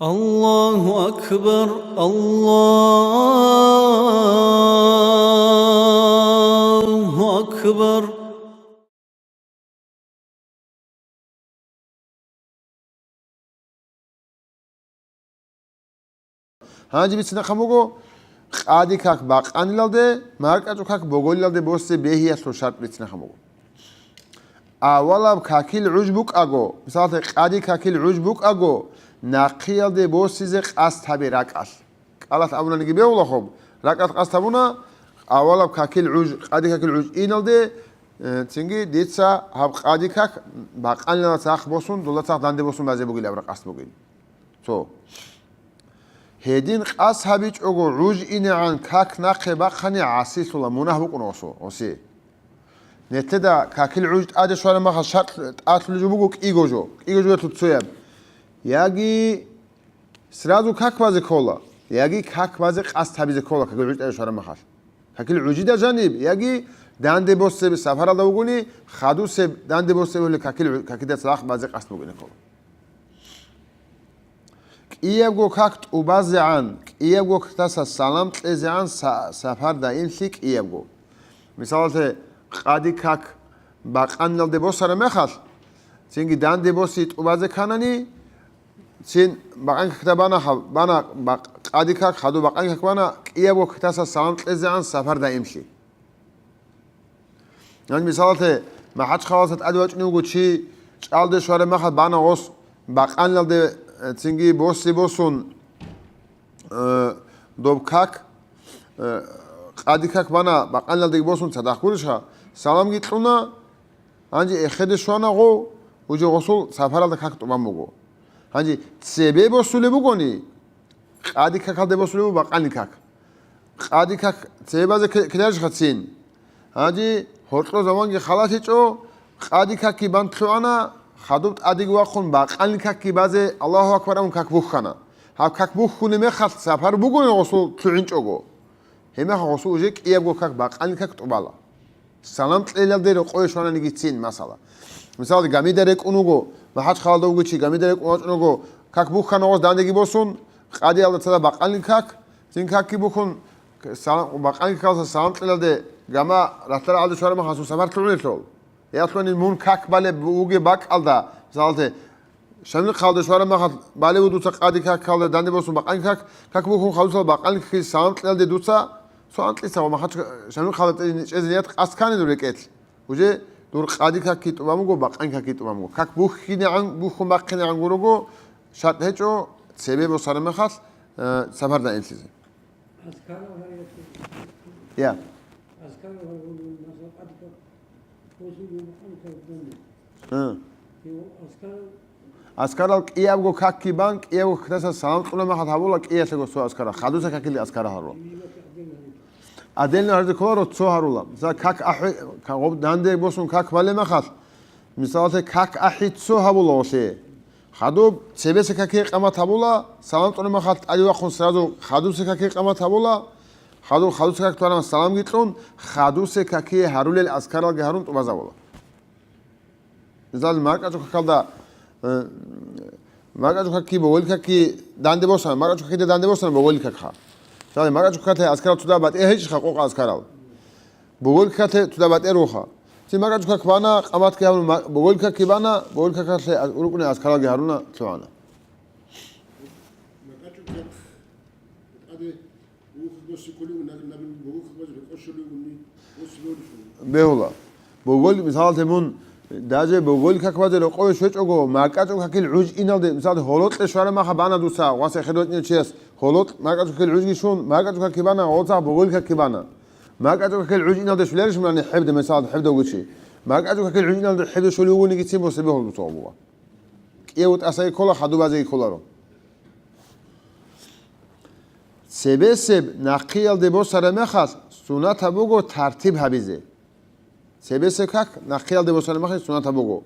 الله أكبر الله أكبر هانجي بيتنا خموجو قادي كاك باق أنيلده مارك كاك بقوليلده بوسه بهي سوشات بيتنا خموجو أولا كاكيل عجبك أجو مثلا قادي كاكيل عجبك أجو ناقيل ده بوسيزك أستحبي راكاس قالت أبونا نجيبه ولا خب راكاس أستحبونا أولا كاكيل عج قادي كاكيل عج إينال ده تيجي ديتسا هب قادي كاك باق أنيلده ساخ بوسون دولا ساخ داندي بوسون بعزي بقول أبرق أستبقين تو هدين قاس هبيج أجو عج إني عن كاك ناقي باقني عسيس ولا مناه بكون أوسي نتدا كاكيل عج أدي شوارع ما خشات أتلو جبوك إيجوجو تتصيب ياجي سرادو كاك بازي كولا ياجي كاك بازي قاس تبيزي كولا كاكيل عج أدي شوارع ما خش كاكيل عجي دا جانب ياجي داندي بوسه بسفر الله وقولي خادو سب داندي بوسه ولا كاكيل دا سلاخ بازي قاس بقولي كولا إيابو كاكت وبازي عن إيابو كتاسا سلام تلزي عن سفر دا إنسيك إيابو مثالته قادي كاك باقان لدي بوسر مخال تينجي دان دي بوسيت وبازي كاناني تين باقان كتابانا بانا قادي كاك خادو باقان كاك بانا إيابو كتاسا سلام تلزي عن سفر دا إمشي يعني مثالته ما حدش خلاصت أدواج نوغو چي چال دي شوار مخال بانا غوص باقان لدي تينجي بوسي بوسون دوب كاك قادي كاك بانا باقان لدي بوسون صداق كورشا سلام گيتلونا هانجي اخد شوانا غو وجي غسول سفر لدي كاك توبان بگو هانجي تسيبه بوسولي بگوني قادي كاك لدي بوسولي بگو باقان كاك قادي كاك تسيبه زي كدارش خدسين هانجي هورتلو زمانگي خلاتي چو قادي كاكي بان تلوانا خادوبت ادیگ واخون باقان کاکی بازه الله اکبر اون کاک بوخنا ها کاک بوخونه میخواد سفر بگونه غسل تلینچوگو همه غسل جک ایابو کاک باقان کاک توبالا سلام تلیل دیر قویشوانا نگیتین مثلا گامی درک اونوگو و حد خالدوگو چی گامی درک اونوگو کاک بوخنا غس داندگی بوسون قادی الله تعالی باقان کاک تین کاکی بوخون سلام باقان کاک سلام تلیل دیر گاما رفتار عادی شوار ما خاصو سفر تلینچول يطلعني مون كاك بالي بوجي باك ألدا زالته شامل خالد شوارع ما خال بالي ودوسا قادي كاك خالد داندي بوسون باقين كاك بوخون خالد باقين كي سانت لدي دوسا سانت لسه وما خدش شامل خالد إذنيات أسكاني دورك إتل وجه دور قادي كاك كي توامو باقين كاك كي توامو كاك بوخيني عن بوخون باقين عن غروجو شات هجو سبب وصار ما خال سفر ده إنسيز يا أسكارال إيابو كاكي بانك إيابو كتاسا سلام تقول ما خد هقولك إيه تقول سو أسكارا خدوسا كاكيلي أسكارا هارو أدين هذا كلارو تسو هارولا مثلا كاك أحي كعوب داندي بوسون كاك بالي ما خد مثلا كاك أحي تسو هقولا وشي خدوب سبيس كاكي قامة هقولا سلام تقول ما خد أيوة خون سرادو خدوسا كاكي قامة هقولا خدوسا كاك توانا سلام جيتلون خدوسا كاكي هارول الأسكارا جهارون تبازاولا مثلا الماركة جو كالدا ماركة جو كي بقول كي داندي بوسان ماركة جو كي داندي بوسان بقول كخا مثلا ماركة جو كته أسكار تودا بعد إيه هيش خاقوق أسكارال بقول كته تودا بعد إيه روخا تي ماركة جو كبانا قامات كيامون بقول كي بانا بقول كته أوروكني أسكارال جهارونا توانا بهولا بقول مثال تمون داجه بقول كاك بازي رقوي شوچوگو ماركاتو كاكيل عوج إينالده مثلا هولوت لشوارع ما خبانا دوسا واسه خدوت نيچيس هولوت ماركاتو كاكيل عوج گيشون ماركاتو كاكي بانا اوتا بقول كاكي بانا ماركاتو كاكيل عوج إينالده شوليرش من حبد مثلا حبده وچي ماركاتو كاكيل عوج إينالده حبده شوليوگو نيگيتي بوسه بهول دوسا بوا كيوت اساي كولا خدو بازي كولارو سبب نقيل دي بوسر مخاس سنت بوگو ترتیب حبيزه سبب كاك نقيل دي بوسر مخاس سنت بوگو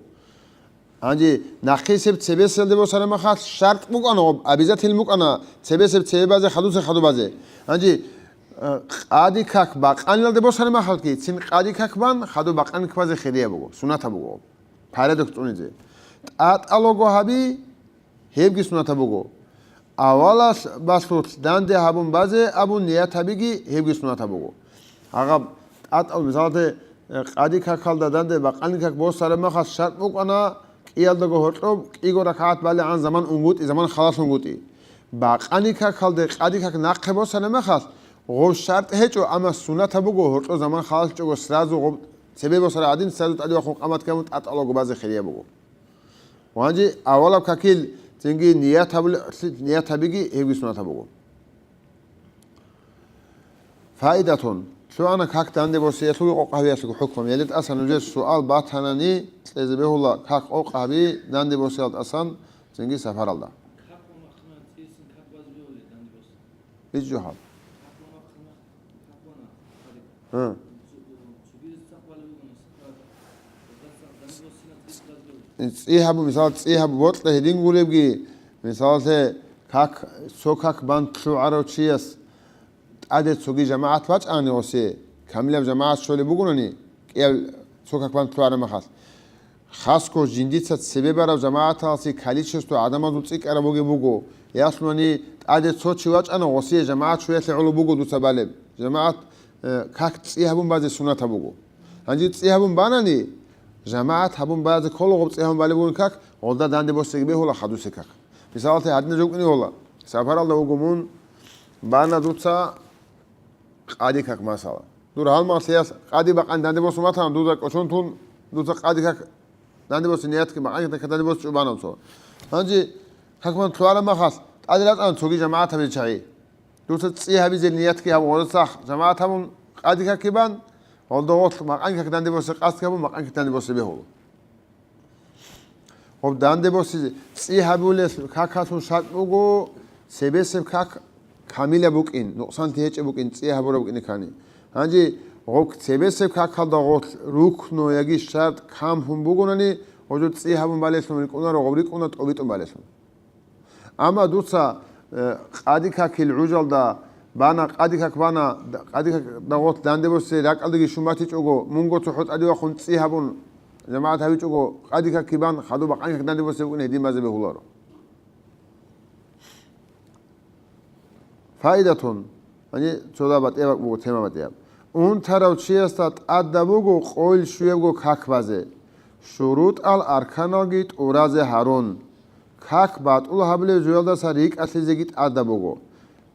هانجي نقي سبب دي بوسر مخاس شرط بوگانو ابيزات الموگانا سبب بازي خدو بازي هانجي قادي كاك باقان دي بوسر مخاس كي سين قادي كاك بان خدو باقان كبازي خيريه بوگو سنت بوگو پاره دكتونيزه ات الوگو هبي هيبگي سنت بوگو Авалас басут данде хабун базе абун ниятабиги хевги сунатабугу. Ага атал мисалте ყადი ქაქალდა დანდება ყანი ქაქ ბოსარე მახას შარტ უკანა ყიალდა გოჰოტო ყიგო რაკათ ბალე ან ზამან უნგუტი ზამან ხალას უნგუტი ბა ყანი ქაქალდა ყადი ქაქ ნახე ბოსარე მახას ღო შარტ ჰეჭო ამა სუნათაბუ გოჰოტო ზამან ხალას ჭოგო სრაზუ ღო ცებე ბოსარე ადინ სრაზუ ტადი ვახო ყამათ კამუ ტატალოგო ბაზე ხერიაბუგო ვანჯი ავალა ქაქილ წინგი ნიათაბიგი ევი სუნათაბუგო ფაიდათონ شو أنا كاك عندي بس يسوي أوقابي أسوي حكم يلد أصلا نجد سؤال باتهناني إذا بيقول كاك أوقابي عندي بس يلد أصلا زنجي سفر الله. إيش جواب؟ إيه هبو مثال إيه هبو بطل هدين قولي بقي مثال كاك سو كاك بان شو عرو تشيس عدد سوقي جماعة فاج أنا وسي كاملة جماعة شولي بقولني كيل سوكك بان تلوار مخاص خاص كو جنديت سبب برا جماعة هاسي كاليشستو عدم دوتسيك أنا بوجي بوجو ياسمني عدد سوتشي واج أنا وسي جماعة شوية علو بوجو دو سبالب جماعة كاك تسيهبون بعض السنة بوجو هنجي تسيهبون بانني جماعة هبون بعض كل غب تسيهبون بالبون كاك وده داندي بوسيك به ولا خدوسي كاك مثالتي هادنا جوكني ولا سفر الله وجمون بانا دوتسا قادي كاك مسألة دور هالمسألة قادي بقى عندي بس مثلا دوزك عشان تون دوزك قادي كاك عندي بس نياتك بقى عندي بس شو بانم صو هنجي كاك من طوال ما خاص قادي لا أن تسوي جماعة تبي شيء دوزك تسيه هبي زي نياتك هم غلط صح جماعة هم قادي كاك كيبان والضغط ما عندي كاك عندي بس قاس كابو ما عندي عندي بس بيهول هو عندي بس تسيه هبي ولا كاك هاتون شاك بوجو سبب كاك كاميلة بوكين نقصان تيجي بوكين تسيه هبورا بوكين كاني هنجي غوك سبب كاكال دا غوت روكنو يجي شرط كام هم بوغوناني وجود تسيه هبون بالسون يكون رغبريك ونا تقبيتون بالسون أما دوتسا قادي كاكيل عجل دا بانا قادي كاك بانا قادي كاك دا غوت داندي بوسي راك ألدقي شماتي تشوغو مونغو تحط أدي وخون تسيه هبون جماعة هبي تشوغو قادي كاك كيبان خدو بقاني كاك داندي بوسي بوكين هدي مازي بهولارو فائدة يعني شودا باتيا بو تيما باتيا اون تراو چيستات ادبوگو قول شويگو كاك بازه شروط الاركاناگيت اوراز هارون كاك بات اول حبل جوالدا ساريك اتليزگيت ادبوگو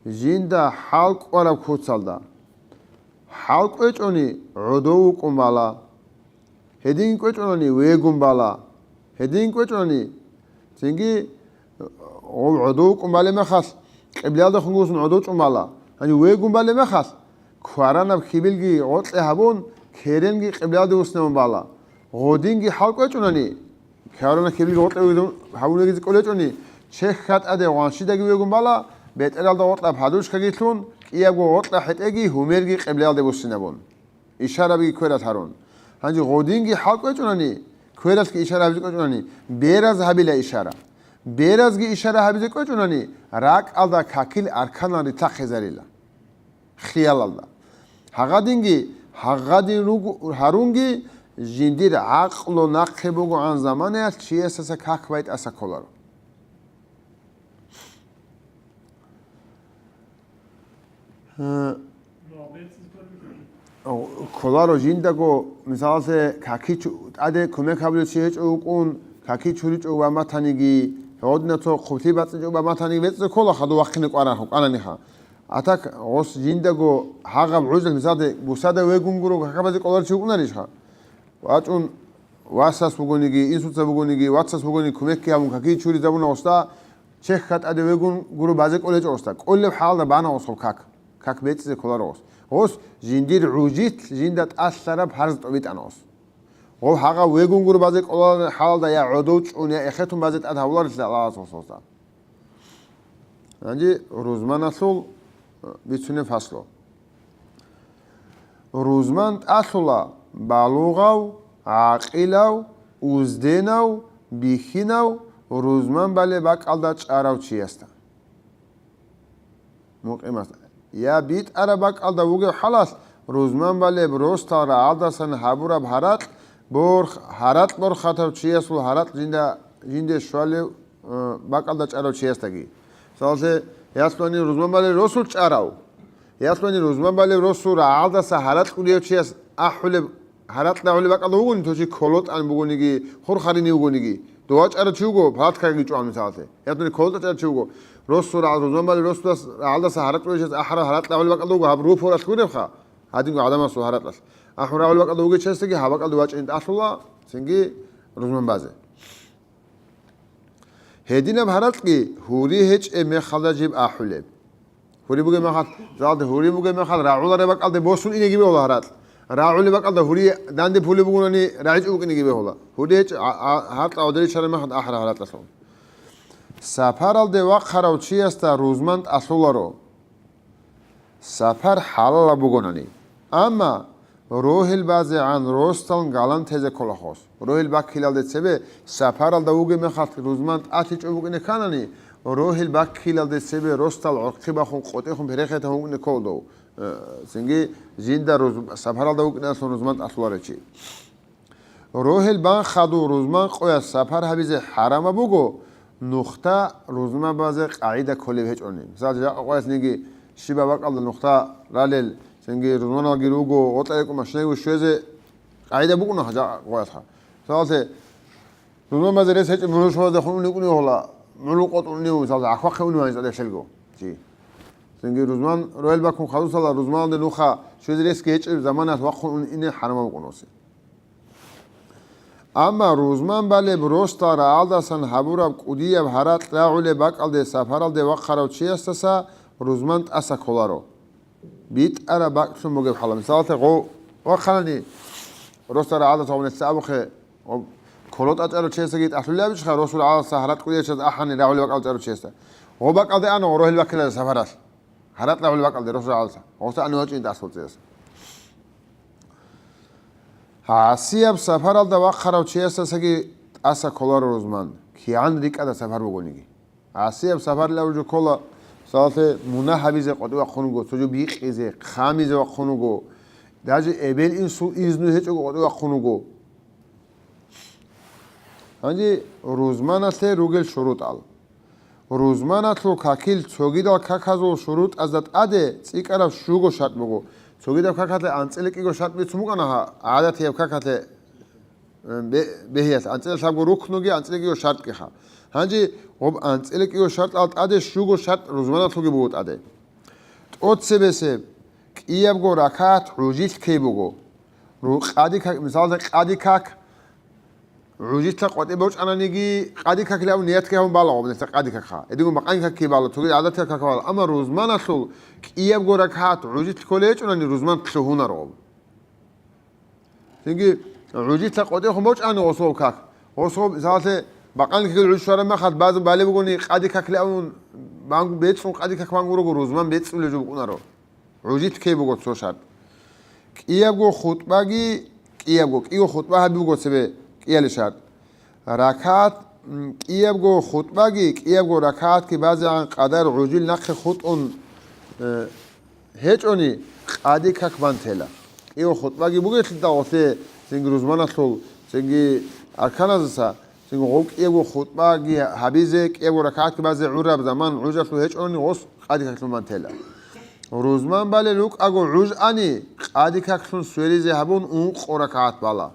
جيندا حلق ورا كوتسالدا حلق اچوني عدو قمبالا هدين كوچوني ويگمبالا هدين كوچوني سينگي او عدو قمبالا مخاص قبل هذا خنقوس نعدوش أمالا يعني ويقوم بالله ما خاص كوارنا بخيبلجي عطل هبون كيرنجي قبل هذا وسنا أمالا غودينجي حلقة جونني كوارنا كيبلجي عطل ويدون هبون يجي كله جوني شيخ خات أده وانشي دقي ويقوم بالا بيت هذا عطل بحدوش كجيتون يابو عطل حتى هميرجي قبل هذا وسنا بون إشارة بيجي كويرات هارون يعني غودينجي حلقة جونني كويرات كإشارة بيجي جونني بيرز هبيلا إشارة بيرزگی اشاره هبیزه کوچونانی راک آلدا کاکیل ارکانان ریتا خزاریلا خیال آلدا هاگادین رو هرونگی جندیر عقل و نقه بگو آن زمانه چیه اساس کاک باید اسا کلارو کلارو جندگو مثال سے کاکی اده کمک هبیل چیه چوکون کاکی چوری چو با ماتانیگی هودنا تو خوبی بات جو با ماتانیگی بس کلا خدو وقتی نکارن خوب آن نیها اتاک غوس جندگو هاگم عزل مثال بوساده وگونگرو کاکبازی کلار چیو کناریش ها واتون واساس بگونیگی اینسوت بگونیگی واتساس بگونی کمک کی همون کاکی چوری زبون اوستا چه خط اده وگونگرو بازی کلج اوستا کل حال دا بانا اوسو کاک بیت کلار اوس غوس جندیر عوجیت جندت اثر بهرز تویت انوس او هاگا وگونگرو بازی کلار حال دا یا عدوچ اون یا اختون بازیت اد هولار الله سوسا يعني روزمان اصل بيتونه فصله روزمان اصلا بالغاو عاقلاو وزديناو بيخيناو روزمان بالي باك alda چاراو چيستا مقيم است يا بيت عربك alda وگه خلاص روزمان بالي بروستا را alda سن حبورا بحرات بور حرات بور خاطر چيسو حرات جنده شوالي باك alda چاراو چيستاگي სალზე იასლანი რუზმამბალე როსულ ჭარავ იასლანი რუზმამბალე როსურა ალდასა ჰარატყულიევჩიას აჰულე ჰარატნაული ვაკალო უგუნი თოჩი ქოლოტ ან ბუგუნიგი ხორხარინი უგუნიგი დოაჭარა ჩუგო ფათქაგი ჭვამი სალზე იასლანი ქოლოტ ჭარა ჩუგო როსურა რუზმამბალე როსურას ალდასა ჰარატყულიევჩიას აჰარა ჰარატნაული ვაკალო უგა ბრუფორას ქუნებხა ადინგო ადამასო ჰარატას აჰურავალი ვაკალო უგე ჩესტიგი ჰავაკალო ვაჭინტ ასულა სინგი რუზმამბაზე هدينا بهراتكي هوري هيج مخالدا جيب احولب هوري بوجي مخال زاد هوري بوجي مخال راعولا ربك قال بوسون اني جيبه ولا هرات راعولي بقى قال هوري داندي بولي بوغوني راجع وكني جيبه ولا هوري هيج هات اودري شر مخد احر هرات لسون سفرال دي وقت خراوچي استا روزمند اصولارو سفر حلال بوغوناني اما روهل بازي عن روستان غالان تيزه كولاخوس روهل باكيلال دتسبه سفرال دا وګه مخات روزمند اتي چوبګنه کاناني روهل باكيلال دتسبه روستال عقبه خون قوتي خون برخته هون کولدو سنگي زيندا روز سفرال دا وګنه سون روزمند اصلارچي روهل بان خادو روزمند قويا سفر حبيزه حرام بوگو نقطه روزمند بازه قاعده کلی هچوني مثلا قويس نيگي شيبا باقال نقطه رالل سنگي روزمانا گيروگو اوتايكو ماشنيگو شوزه قاعده بوگنا حاجه قويسها سالته روزمان مزرس هچ منوشوا ده خوني كوني هولا ملو قطوني وسال اخوا خوني وين زده شلگو جي سنگي روزمان رويل باكون خالص سال روزمان ده نوخا شوزريس كي هچ زمانات وقون ان حرام بوگنوسي اما روزمان بالي بروستا رالداسن حبورا قوديا بحرات راعول باقال ده سفرال ده وقراو چيستسا روزمان اسا كولارو بيت أنا بقسم موجب حلا مثال تقو وخلني رسول الله صلى الله عليه وسلم كلوت أجرو شيء سجيت أحلى بيش خير رسول الله سهرات كل شيء أحني راولي بقى أجرو شيء هو بقى ده أنا وروح الوكيل السفرات هرات راولي بقى ده رسول الله هو أنا وجه إنت أصل شيء هاسياب سفرات ده وقرأ شيء سجي أسا كولار روزمان كي عندك هذا سفر بقولني هاسياب سفر لو جو كولا سالته مونا حبیزه قدو خونگو سوجو بیخیزه خامیزه و خونگو داجی ابل این سو ایزنو هیچ قدو خونگو هنجی روزمانات روگل شروط آل روزمانات رو کاکیل چوگی دال کاکازو شروط ازت اده سیکارا شوگو شرط بگو چوگی دال کاکات انسلکیگو شرط بیتمو کنه عادت یه کاکات بهیاس انسل سامگو رکنوگی انسلکیگو شرط که ها هنجی خب انسلکیگو شرط آلت اده شوگو شرط روزمانات روگی بود اده ات سبسه کیاب گو رکات روجیت کی بگو رو قادی کاک مثال قادی کاک روجیت تا قادی بوش انا نگی قادی کاک لیام نیت که هم بالا قبل است قادی کاک ها ادیگو مقانی کاک کی بالا توی عادت کاک بالا اما روزمانات رو کیاب گو رکات روجیت کلیش اونانی روزمان کشهونه رو سینگی روجیت تا قادی هم بوش انا وصل کاک وصل مثال باقی که العشره ما خد بعض بالی بگونی قادی کاک لیام بانگ بیتسون قادی کاک بانگ رو روزمان بیتسون لجو بگونا رو روجیت کی بگوت سو شد کیاب گو خطبهگی کیو خطبه هبی بگوت سبه کیال شد رکعت کیاب گو خطبهگی کیاب گو رکعت که بعضی عن قدر عجول نخ خط اون هیچ اونی قادی کاک بانتلا کیو خطبهگی بگوت داوته سنگ روزمان اصل سنگی ارکان ازسا سنگ غوک کیو خطبهگی حبیزه کیو رکعت که بعضی عرب زمان عجل تو هیچ اونی غص قادی کاک بانتلا روزمان باله لوک اگو عج انی قادی کاکسون سوریزه هبون اون قرکات بالا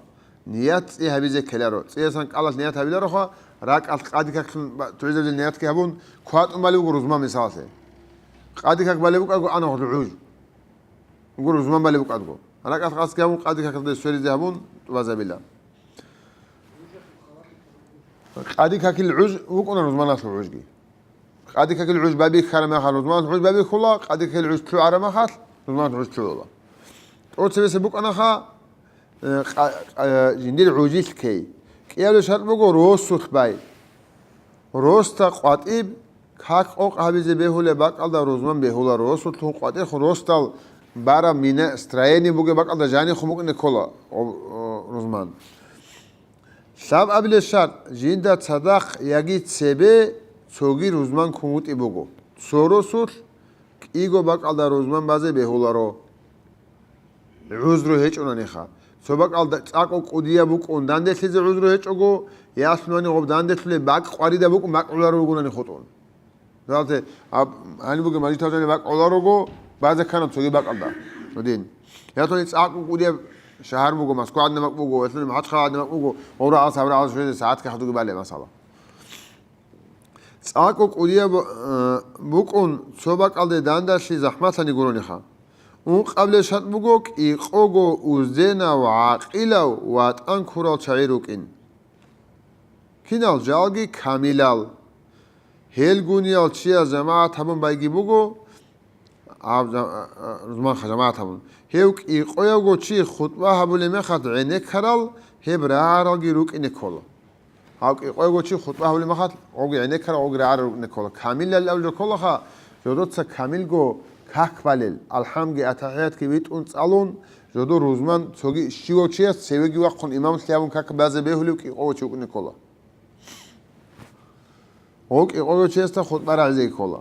نیت ای هبیزه کلارو سیاسن کالات نیت هبیده رو خوا راک از قادی کاکسون تویزه بزن نیت که هبون کوات باله بگو روزمان مثاله قادی کاک باله بگو اگو آن خود عج بگو روزمان باله بگو اگو راک از قاس که هبون قادی کاکسون سوریزه هبون توازه بیلا قادی کاکل عج بگو آن روزمان اصل عجگی قادی که العج بابی خرم خال روزمان عج بابی خلا قادی که العج تو عرم خال روزمان عج تو الله تو سبب بک آن خا جندیر عجیل کی کیالو شرط بگو روز سوخ بای روز تا قاطیب کاک اوق حبیز بهوله باقال دا روزمان بهوله روز سوخ تو قاطی خو روز تا بارا مینه استرایانی بگه باقال دا جانی خو ممکن کلا روزمان سب ابل شرط جندا صدق یکی سبه چوگی روزمان کموتی بگو سورو سوت ایگو باقال دا روزمان بازه بهولا رو عوض رو هیچ اونا نیخوا سو باقال دا چاکو قدیا بک اون دنده سیز عوض رو هیچ اگو یاسمانی غب دنده سلی باق قواری دا بک مقعولا رو بگونا نیخوتون Zaten hani bugün Majid Hoca'yla bak olarogo bazı kanat soğuk bakalda. Odin. Ya to hiç aklı kudiye şehir bugu Moskva adına bak bugu, efendim Haçka adına bak bugu. Ora az sabır az şöyle saat ki hadu gibi mesela. Aklı kudiye bukun sobak aldı dandaşi zahmet hani guruniha. Un قبل شات بوغوك إيقوغو وزدنا وعاقلا واتان كورال شعيروكين كينال جالجي كاميلال هيل غونيال تشيا جماعة تبون بايجي بوغو رزمان جماعة تبون هيوك إيقوغو تشي خطبة هبولي مخات عينيك كرال هيب رعارال جيروك إنكولا هاوك إيقوغو تشي خطبة هبولي مخات أوغي عينيك كرال أوغي رعارال إنكولا كاميلال الأول كولا خا جودوتسا كاميلغو كاكبالل الحمد أتحيات كبيت أنت ألون جدو روزمان توجي شيو تشيس سيوجي وقن إمام سليمون كاك بعض بيهوليك إقوى تشوك نيكولا هوك إقوى تشيس تا خطبة رعزي كولا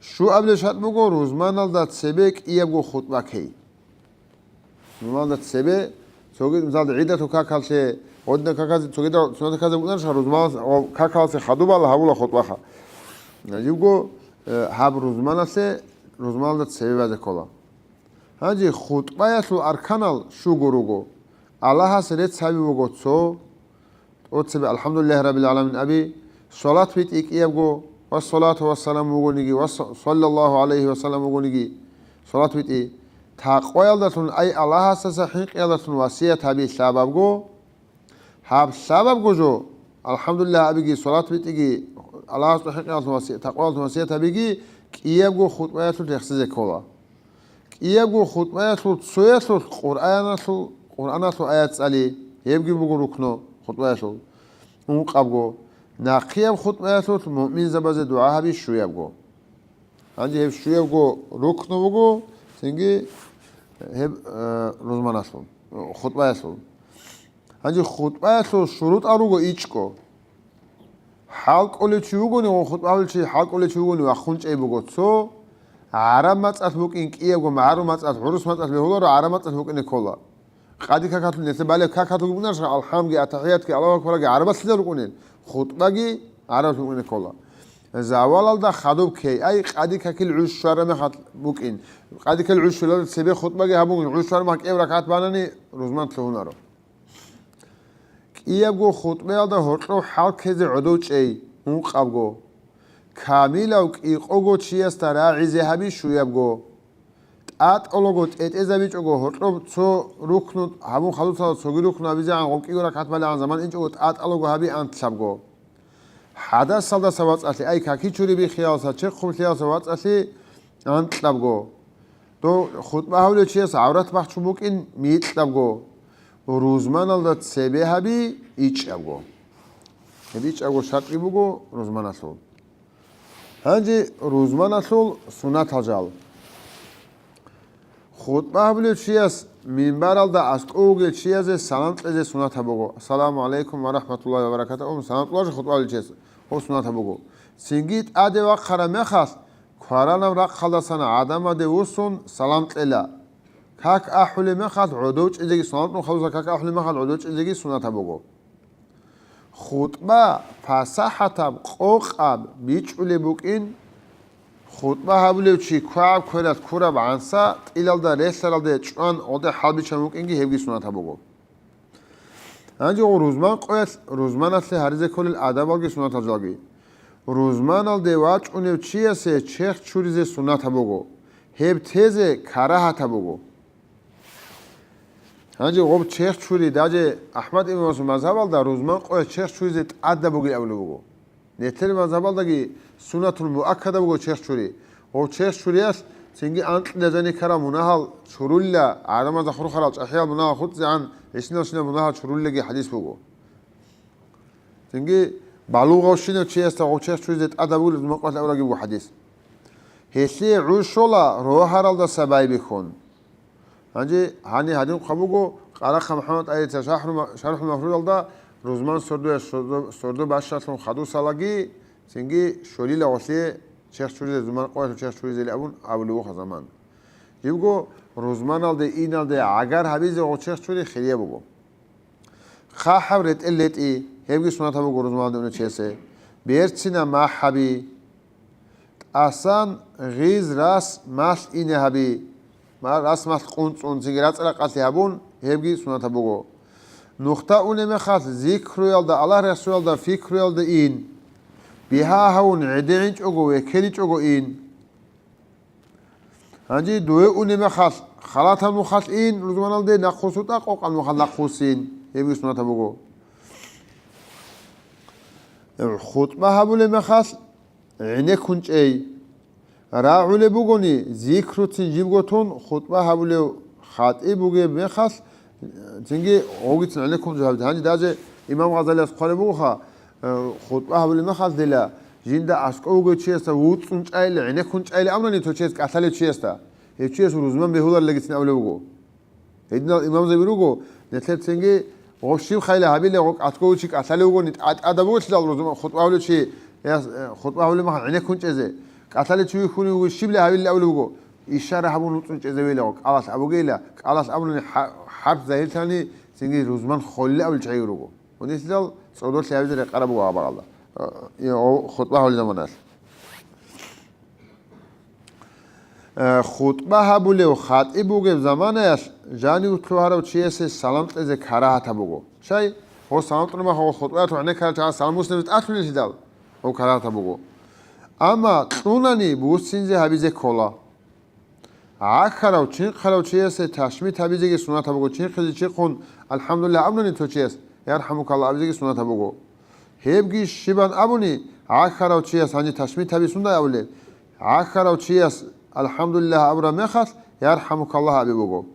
شو قبل شات بقول روزمان الدات سبيك إيابو خطبة كي روزمان الدات سبي توجي مثال عيدة كاك هالشي ودنا كاك توجي دا سنة كذا بقولنا شهر روزمان أو كاك هالشي خدوبة الله هولا خطبة خا نجيبو هاب روزمان السي روزمان دات سبي بعد كولا هاجي خطبة يسلو أركانال شو جروجو الله سريت سبي وجوتسو وتسبي الحمد لله رب العالمين أبي صلاة بيت إك إيابو والصلاة والسلام وجونيجي صلى الله عليه وسلم وجونيجي صلاة بيت إيه تقوى يلدتون أي الله سسحيق يلدتون وسيا تبي سبب جو هاب سبب جو الحمد لله أبيجي صلاة بيت إيجي الله سسحيق يلدتون وسيا تقوى يلدتون وسيا تبيجي إيابو خطبة يسلو تخصيص كولا إيابو خطبة يسلو تسويسلو قرآن يسلو آيات علي يبقى بقول ركنو خطبة يسلو ونقابو ناقيب خطبة يسلو مؤمن زباز دعاء بي شو يبقو عندي هب شو يبقو ركنو بقو سنجي هب روزمان يسلو خطبة يسلو عندي خطبة يسلو شروط أروغو إيشكو حالك أولي تشوغوني وخطبة أولي تشي حالك أولي تشوغوني وأخونش أي بقو تسو عرب مصأت بوك إنك إيه بقو معارو مصأت عروس مصأت بهولو عرب مصأت بوك إنك كولا قادي كاكاتو نسي بالي كاكاتو بقناش الحمد أتحياتك الله أكبر عرب سلسل بقونين خطبة عرب بوك إنك كولا زوال الدا خدوب كي أي قادي كاكل عوش شوارع مخات بوك إن قادي كاكل عوش شوارع سبي خطبة هبوك عوش شوارع مخات إيه ركعت باناني روزمان تلونا رو إيه بقو خطبة الدا هرطلو حال كذي عدوش أي ونقابقو كاميلوك إيقوغو تشيس تراعي زهبي شو يبقو أتقلوغو تأتزابيجوغو هرطلو تسو ركنو همون خلوصا سوغي ركنو أبيزي عن غوك إيقو ركعت بالي عن زمان إنجو أتقلوغو هبي أنت سبقو حدا سالدا سوات أسلي أي كاكي چوري بي خيالسا چه خوب خيالسا وات أسلي أنت سبقو تو خطبه هولو تشيس عورت بخشو بوك إن ميت سبقو روزمان الدا تسيبي هبي إيش أبقو هبي إيش أبقو شرقي بوغو روزمان أسول هنجي روزمان أسول سنة هجال خطبه هولو تشيس منبر الدا أسقوغي تشيس سلام تلزي سنة هبوغو السلام عليكم ورحمة الله وبركاته سلام الله خطبه هولو تشيس هو سنة هبوغو سنجيت أدي وقرا مخاس كوارانم رق خلصنا عدم أدي وصون سلام تلا كاك أحولي مخاس عدوش إزيجي سنة نخلصا كاك أحولي مخاس عدوش إزيجي سنة هبوغو خطبه فصاحتم قوقب بيچولي بوكين خطبه هبولو چي كواب كورات كوراب عنسا إلال دا رسال دا چوان اوده حال بيچان بوكينجي هبگي سنة هبوغو انجي روزمان قويت روزمان اصلي هرزي كل الادب والگي سنة هجالگي روزمان ال دواج اونيو چيه سي چيخ چوريزي سنة هبوغو هب تيزي كراها هبوغو هنجي غوب چيخ چوري داجي احمد امام مذهب ال دا روزمان قويت چيخ چوريزي تقدى بوغي اولو بوغو نتر مذهب ال داگي سنة المؤكدة بوغو چيخ چوري غوب چيخ چوري اس سنگي انت لزاني كرا مناهل چوروللا عدم زخرو خلاص احيال مناهل خود زعن اشنا مناهل چورولگي حديث بوغو سنگي بالوغ وشينو چيس تا غوب چيخ چوريزي تقدى بوغو روزمان قويت اولو بوغو حديث هسي عوشولا روحار ال دا سباي بيخون هنجي هاني هادين قبوغو قراخ محمد اي شرح المفروض الدا روزمان سردو باشاتون خدو سالاگي سنگي شولي لغسي شيخ شوري زمان قوات شيخ شوري زي ابون اولو زمان يبغو روزمان الدا این الدا اگر حبيز او شيخ شوري خيريه بوغو خا حبرت قلت اي هبگي سنت بوغو روزمان دونه چيسه بيرچينا ما حبي асан ღიზ რას მას ინეჰაბი რას მას ყუნწუნ ზიგი რაწერაყათი აბუნ ჰებგი სუნათა ბოგო ნუხთა უნემე ხალ ზიქრუელ და ალა რესუელ და ფიქრუელ და ინ ბიჰაჰუნ ედინ ჭოგო ეკელი ჭოგო ინ ანჯი დუე უნემე ხალ ხალათან უხალ ინ რუზმანალდე ნახუსუტა ყოყან უხალ ნახუსინ ჰებგი სუნათა ბოგო ხუტბა ჰაბულე მეხალ ენი ქუნჭეი რაულე ბუგონი ზიქრუცი ჯიბგოთონ ხუტბა ჰაბულე ხატი ბუგე მეხალ ძინგი ოგიც ენი ქუნჭეი ანჯი დაჟე იმამ ღაზალიას ხვალე ბუხა ხუტბა ჰაბულე მეხალ დელა ჟინდა ასკოუგე ჩიესა უწუნჭაილე ენი ქუნჭაილე ამნანი თო ჩიეს კათალე ჩიესა ეჩიეს რუზმან ბეჰულარ ლეგიც ნავლე ბუგო ედინა იმამ ზები რუგო ნეთლე ძინგი ოშივ ხაილა ჰაბილე ატკოუჩი კათალე უგონი ადაბუჩი დალროზ ხუტბაულეჩი ხუტბაულე მახ ენი ქუნჭეზე კათალე ჩუი ხუნი უშიბლე ჰაბილე აულე უგო იშარა ჰაბუნ უწუნჭეზე ველა ყალას აბუგეილა ყალას აბუნი ჰარფ ზაილთანი ძინგი რუზმან ხოლე აულე ჩაი რუგო ონისდალ წოდოლ შეავიზე ყარაბუ აბაღალა ხუტბაულე ზამანას ხუტბა ჰაბულე ხატი ბუგე ზამანას ჟანი უთლოჰარავ ჩიესე სალამტეზე ქარაჰათა ბუგო შაი ხო სალამტნობა ხო ხუტბა თუ ανε ქარაჰა სალმუსნებს ატვილი დალ ო ქარაჰათა ბუგო ამა ყუნანი ბუსინზე ჰაბიზე ქოლა აქარავ ჩინხარავ ჩიესე თაშმი თაბიზეგი სუნათა ბუგო ჩინხიზე ჩიხუნ ალჰამდულილlah ამნანი თუ ჩიეს იარჰამუკალლა აბიზეგი სუნათა ბუგო ჰებგი შიბან აბუნი აქარავ ჩიეს ანჯი თაშმი თაბი სუნდა ავლე აქარავ ჩიეს alhamdulillah abra mexas yarhamukallah abi bugo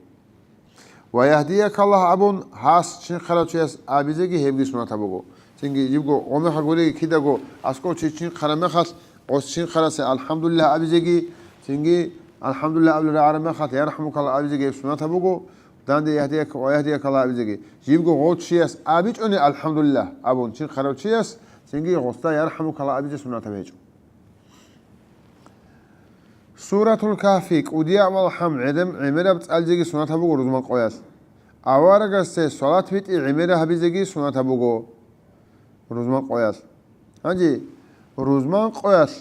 va yahdiyakallah abun has chin kharachias abizegi hebgi sunata bugo singi jibgo ome khagole kidago asko chin khara mexas os chin kharase alhamdulillah abizegi singi alhamdulillah abra ara mexas yarhamukallah abizegi sunata bugo dande yahdiyakallah abizegi jibgo gochias abichoni alhamdulillah abun chin kharachias singi gosta yarhamukallah abizegi sunata bejo სურათულ კაჰფი ყუდია ვალჰამ ედემ იმერა წალჯეგი სუნათა ბუგო რუზმან ყოიას ავარაგასე სოლათ ვიტი იმერა ჰაბიზეგი სუნათა ბუგო რუზმან ყოიას ანჯი რუზმან ყოიას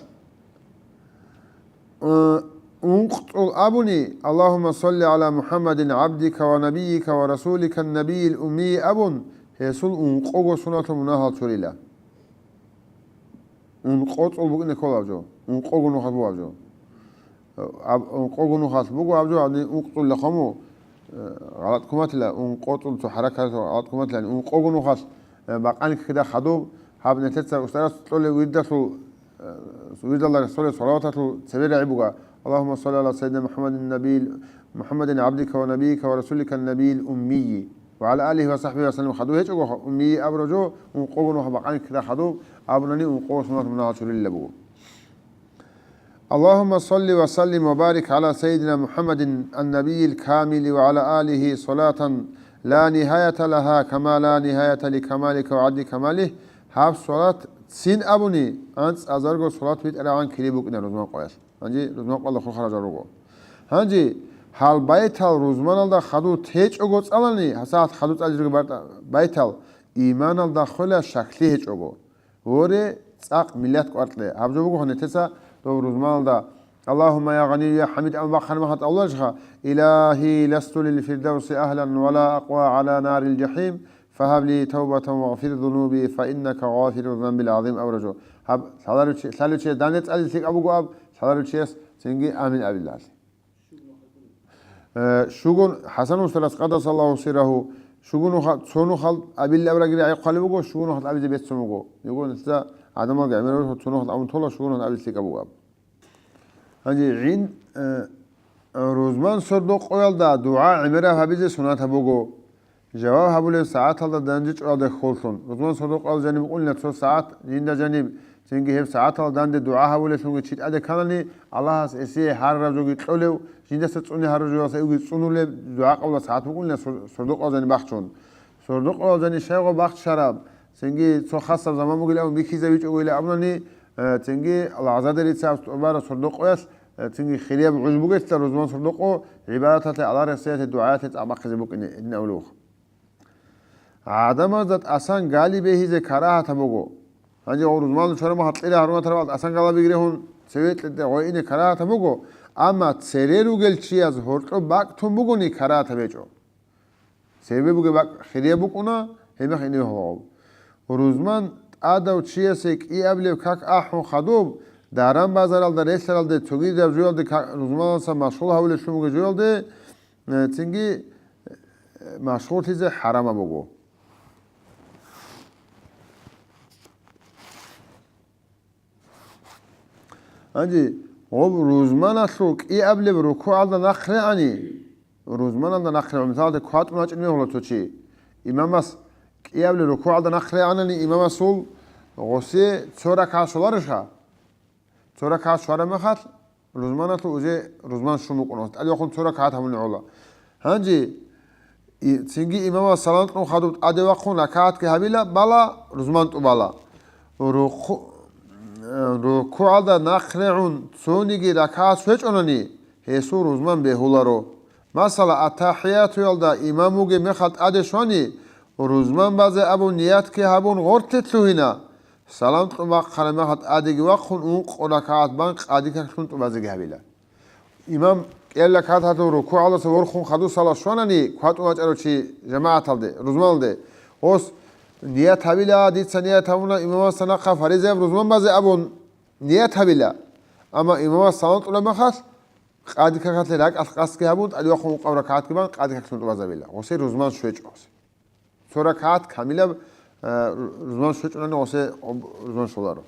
უნყტულ აბუნი ალლაჰუმმა სოლლი ალა მუჰამმადინ აბდიკა ვა ნაბიიკა ვა რასულიკა ნაბიილ უმმი აბუნ ჰესულ უნყოგო სუნათა მუნაჰალ ჩურილა უნყოწულ ბუგნე ქოლავჯო უნყოგო ნუხაბუავჯო قوغنو خاص بوغو ابجو ادي انقطل لخمو غلط كوماتلا انقطل تو حركات غلط كوماتلا قوغنو خاص باقانك كده خدو هاب نتسا استراس طول ويدسو ويدالله رسول صلواتو سبيل عبوغا اللهم صل على سيدنا محمد النبي محمد عبدك ونبيك ورسولك النبي الامي وعلى اله وصحبه وسلم خدو هيك امي ابرجو قوغنو باقانك كده خدو ابنني قوسنات من عاشور الله اللهم صل وسلم وبارك على سيدنا محمد النبي الكامل وعلى آله صلاة لا نهاية لها كما لا نهاية لكمالك وعد كماله هاب صلاة سين أبوني أنت أزرقو صلاة بيت ألعان كليبوك إنا رزمان قويس هنجي رزمان قوال خو خرج رغو هنجي هال بايتال رزمان الدا خدو تيج أغو تسألني حسات خدو تأجرق بايتال إيمان الدا خولا شكلي هيج أغو وري تساق مليات قوارتلي هابجو بغو هنتسا رزمان دا اللهم يا غني يا حميد أبخر مهت الله جها إلهي لست للفردوس أهلا ولا أقوى على نار الجحيم فهب لي توبة واغفر ذنوبي فإنك غافر الذنب العظيم أورجو هب سالو شيء دانت على سيك أبو قاب سالو شيء سنجي آمين أبي الله شغل حسن وسلاس قدس الله سيره شغل سونو خال أبي الله ورجل عيق قلبه شغل خال أبي زبيت سموه يقول نستا عدم الله جميله سونو خال أمون طلا شغل أبي سيك أبو قاب هنجي عين روزمان صدق قيل دا دعاء عمره هبيز سنات هبوغو جواب هبول ساعات هذا دنجج راده خولتون روزمان صدق قال جانب قلنا تو ساعات جندا جانب سنگي هب ساعات هذا دند دعاء هبول سنگ چيت اده كانني الله اسي هر رجوگي قولو جندا سچوني هر رجوگ سيگي چونول دعاء قول ساعات قلنا صدق قال جانب بخچون صدق قال جانب شيغو بخت شراب سنگي تو خاص زمان مگيل او ميكيزا بيچ اويل امني تنگي العزاد ريتساب عبار صدق قياس تنجي خلياب عجبوك روزمان صدقو عبادات على رسالة الدعاء تتعمق زبوك إن أولوخ عدم ذات أسان قالي به زي كراهة تبوغو هنجي روزمان شرمو هتلي هرون ترى أسان قال بيجريهون ცევეტლე ოინე ქარათა მოგო ამა ცერერუგელ ჩიაზ ჰორტო ბაკთო მოგონი ქარათა ბეჭო ცერებუგე ბაკ ხერიებუკუნა ჰემა ხინე ჰო რუზმან ადავ ჩიასე კიაბლევ ქაკ აჰო ხადობ დარამ ბაზარალდა რესალდე ცუგიდა ჯუალდე რუზმანსა მაშხულ ჰავლე შუმუგე ჯუალდე ცინგი მაშხულთიზე ჰარამა მოგო ანჯი ობ რუზმანასო კიაბლევ როქო ალდა ნახრეანი რუზმანალდა ნახრე მითალდე ქვატუნაჭინე ჰოლოცოჩი იმამას კიაბლე როქო ალდა ნახრეანანი იმამასულ ღოსე ცორა ქასოლარშა ცორა ქასვარა მახალ რუზმანათო უზე რუზმან შუმუკუნოს ტალი ხონ ცორა ქათამუნე ოლა ანჯი ცინგი იმამას სალანტნო ხადობ ადევა ხონა ქათკე ჰაბილა ბალა რუზმან ტუბალა როქო ალდა ნახრეუნ ცონიგი რაქას ვეჭონანი ჰესუ რუზმან ბეჰულარო მასალა ათაჰიათუ ალდა იმამუგე მეხალ ადეშვანი რუზმან ბაზე აბუ ნიათკე ჰაბუნ ღორთეთლუინა სალამ ტყვა ხარემახat ადიგი ვახუნ უ ყოლაკათ ბან ყადიქახუნ ტუბაზე გაბილა იმამ კელა ქათათო როქო ალდა ვორხუნ ხადუ სალა შვანანი ქვატუაჭაროჩი ჟამაათალდე რუზმალდე ოს ნიათავილა დიცანიათავუნა იმამასანა ხაფარიზე რუზმან ბაზე აბუ ნიათავილა ამა იმამას სალამ ტყვა მახას ყადიქახათლე რაკას ყასკე აბუნ ტალი ვახუნ უყავრა ქათკე ბან ყადიქახუნ ტუბაზე ბილა ოსე რუზმან შვეჭოს ცორა ქათ ქამილა რუზმან შვეჭონანი ოსე რუზმან შოლარო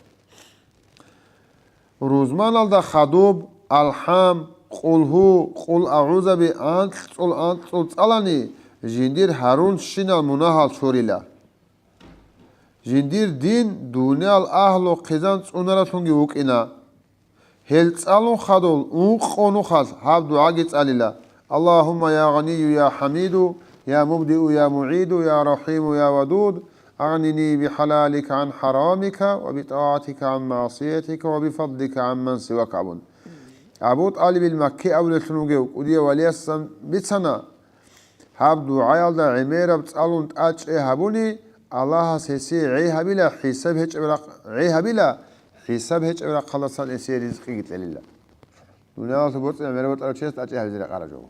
რუზმან ალდა ხადობ ალჰამ ყულჰუ ყულ აუზა ბი ანწულ წალანი ჟინდირ ჰარუნ შინალ მუნაჰალ შორილა ჟინდირ 딘 დუნიალ აჰლო ყიზან წუნარათუნგი უკინა ჰელ წალო ხადოლ უყონუ ხაზ ჰაბ დუაგი წალილა ალლაჰუმმა ია ღანიუ ია ჰამიდუ يا مبدئ يا معيد يا رحيم يا ودود أغنني بحلالك عن حرامك وبطاعتك عن معصيتك وبفضلك عن من سواك عبود طالب المكي أول شنوجي ودي وليسن بسنة هاب دعاء الله عمير بتسألون تأج هبوني الله سيسي عيها بلا حساب هج عيها بلا حساب هج خلص الإنسان رزقي قلت لله دنيا ثبوت عمير بتسألون شيء تأج هبزي قرجو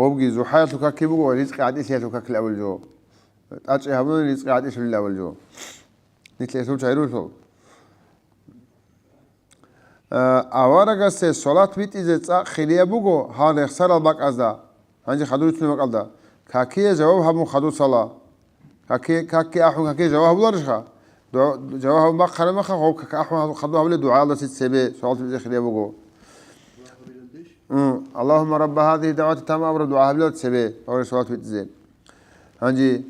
ობგი ზუჰაათუ ქაკიბუგო რიზყი ატისიათუ ქაკლა ავლჯო ტაჭი ჰაბუნ რიზყი ატისული ავლჯო ნიტლე სულ ჩაირუსო ავარაგასე სოლათ ვიტიზე წა ხილიაბუგო ჰან ეხსარა ბაკაზდა ანჯი ხადურიცნე ბაკალდა ქაკიე ჯავაბ ჰაბუნ ხადუ სალა ქაკი აჰუ ქაკი ჯავაბ ლარშა ჯავაბ ბახარა მახა ხო აჰუ ხადუ ავლე დუა ალდა სიცებე სოლათ ვიტიზე ხილიაბუგო اللهم رب هذه الدعوات التامة أمر دعاء بلاد سبي أول صلاة بيتزين هنجي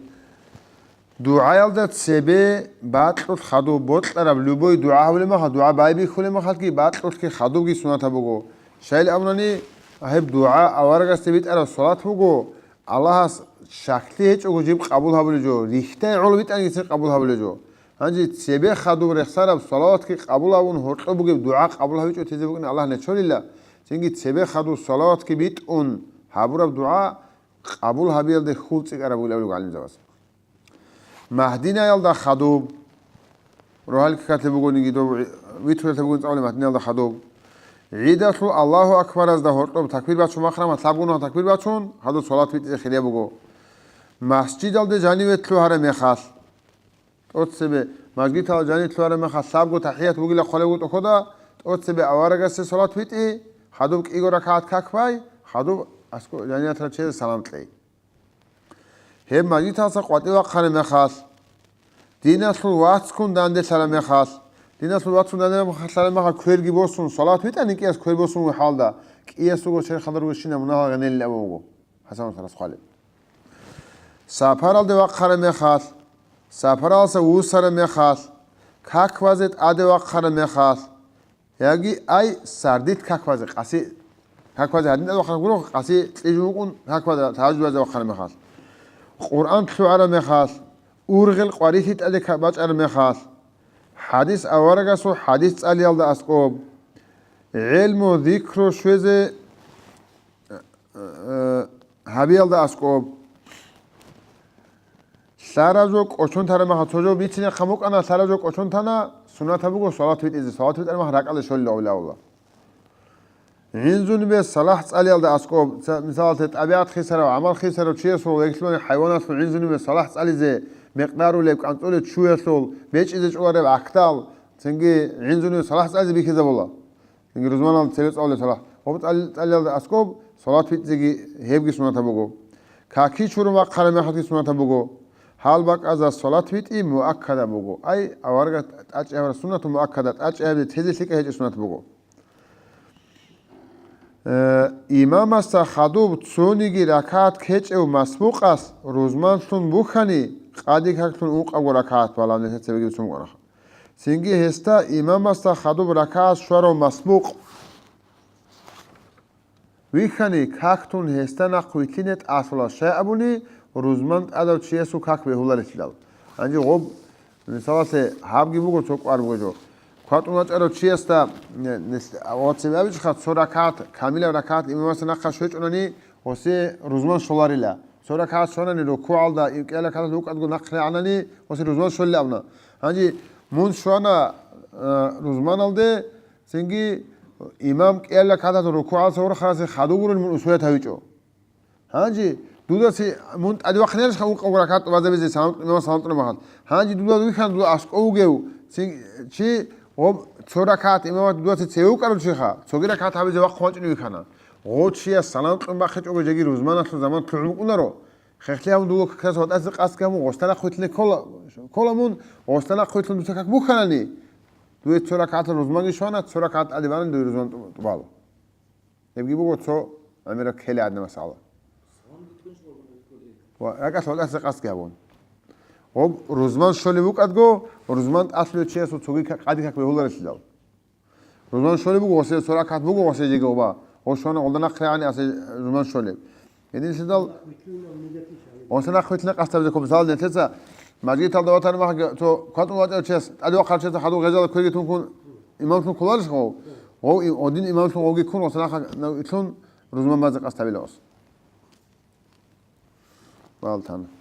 دعاء يلدت سبي باتلوت خدو بوتل رب لبوي دعاء ولا ما خد دعاء بايبي خلي ما خد كي باتلوت كي خدو كي سنة بوجو شايل أمرني أحب دعاء أورجع سبيت على الصلاة بوجو الله شكله هيك وجيب قبول هبلجو ريحته علو بيت أن يصير قبول هبلجو هنجي سبي خدو رخصار الصلاة كي قبول هبون هرقل بوجو دعاء قبول هبلجو تيجي بوجو الله نشول الله تنجي تسبه خدو صلاة كبيت أن حبور الدعاء قبول هبيل ده خلص كأربو لأولو على الجواز مهدينا يلدا خدوب روحال كاتبو نيجي دو ويتول تبغون تعالى مهدينا يلدا خدوب عيدا شو الله أكبر از ده هرطب تكبير باتشون مخرم تابونه تكبير باتشون خدو صلاة بيت خليه بگو مسجد يلدا جاني وتلو هرم يخاص أتسبه مسجد تال جاني تلو هرم يخاص سابقو تحيات بقول لخاله قلت أخدا أتسبه أوارق است صلاة بيت خدوب إيجو ركعت كاكباي خدوب أسكو يعني أترى سلام تلي هم مسجد تاسا قوتي وقخان مخاص دين أصل وقت كون دانده سلام مخاص دين أصل وقت كون دانده سلام مخاص كويرجي بوسون صلاة بيتاني كي أس كوير بوسون وحال دا كي أسوغو شير خضر وشينا منها غني اللي أبوغو حسن خلاص خالد سافرال دي وقخان مخاص سافرال سا ووسر مخاص كاك وزت آده وقخان مخاص ياجي أي سرديت كاكوازي قاسي كاكوازي هادين وخان غرو قاسي تيجوكون كاكوازي تاجو وازي وخان مخاص قرآن تلو على مخاص أورغل قريثيت أديك باج على مخاص حديث أورغاسو حديث علي يلدا أسقوب علم ذكر شوزي هابي يلدا أسقوب სარავო კოჩონთარა მახა ცოჯო ვიცინე ხამოკანა სარავო კოჩონთანა სუნათაბუგო სალათ ვიტიზე სალათ ვიტარ მახა რაკალე შოლი ლავლა ინზუნი ბე სალაჰ წალიალდა ასკო მისალათე ტაბიათ ხისარავ ამალ ხისარავ ჩიესო ექლონი ჰაივანასო ინზუნი ბე სალაჰ წალიზე მეყნარულე კანწოლე ჩუესოლ ბეჭიზე ჭუარე აქტალ ცენგი ინზუნი ბე სალაჰ წალიზე ბიქეზე ბოლა ცენგი როზმანალ ცელე წავლე სალაჰ ობ წალიალდა ასკო სალათ ვიტიზე ჰებგი სუნათაბუგო ქაკი ჩურუ ვაყარე მეხათი სუნათაბუგო ჰალბაკაზა სალათ ვიტი მუაქადა ბუგო აი ავარგა ტაჭევრა სუნათუ მუაქადა ტაჭევი თეზი ლიკე ჰეჭი სუნათბუგო იმამასა ხადუბ ცუნიგი რაკათ ქეჭევ მასმუყას როზმანთუნ ბუხანი ყადი ქაქტუნ უყავო რაკათ ბალანე ეცევი გიცუმყარა სინგი ჰესტა იმამასა ხადუბ რაკათ შვარო მასმუყ ვიხანი ქაქტუნ ჰესტანა ხვითინეთ ასლა შეაბუნი როზმანთ ადავ ჩიესუ ქაქ ვეჰულალეთილავ ანჯი ღობ მისალასე ჰაბგი ბუგო ცოკვარ ბუგო ქატუნა წერო ჩიესტა ოცევი ხა სორაკათ კამილა რაკათ იმასა ნახა შეჭუნანი ოსე როზმან შოლარილა სორაკათ შონანი რო ქუალდა კელა ქალა უკადგო ნახრე ანანი ოსე როზმან შოლილავნა ანჯი მუნ შოანა როზმანალდე სინგი იმამ კელა ქალა რო ქუალს ორ ხაზე ხადუგურული მუნ უსუე თავიჭო ანჯი დუდასი მუნ ადვახნერს ხა უყურა ქატ ვაზებიზე სამტრო მახალ ანჯი დუდა ვიხან დუდა ასკოუგეუ ჩი ო ცორაკათ იმავად დუდასი ცეუკარო ჩიხა ცოგირა ქათ ავიზე ვახმაჭნი ვიხანა ღოჩია სალამტრო მახეჭოგე ჯეგი როზმანასო ზამან თლუკუნარო ხეხლი ამ დულო ქას ვატაზე ყასკამუ ოსტანა ხვითლე ქოლა მუნ ოსტანა ხვითლე დუსაკაკ ბუხანანი დუე ცორაკათ როზმანი შვანა ცორაკათ ადივანი დუე როზმან ტუბალო ებგი ბუგო ცო ამერა ქელი ადნა მასალა რაკას ვატაზე ყასკამუნ ო როზმან შოლი ვუკადგო როზმან ასლი ჩიესო ცოგი ყადი ქაკ ვეჰულარეთილავ როზმან შოლი ბუგო ოსე ცორაკათ ბუგო ოსე ჯეგობა ოშონა ოლდანა ხრიანი ასე როზმან შოლი ედინ სედალ ოსენა ხვითლე ყასტაბზე ქობზალ ნეთეცა მაგითალ დავათარ მაგ თო ქატუ ვატე ჩეს ადო ხარჩეთა ხადო ღეზალ ქვიგი თუნ იმამთუნ ქოლარს ხო ო ოდინ იმამთუნ ოგი ქუნ ოსენა ითუნ როზმან ბაზე ყასტაბილავს ბალთან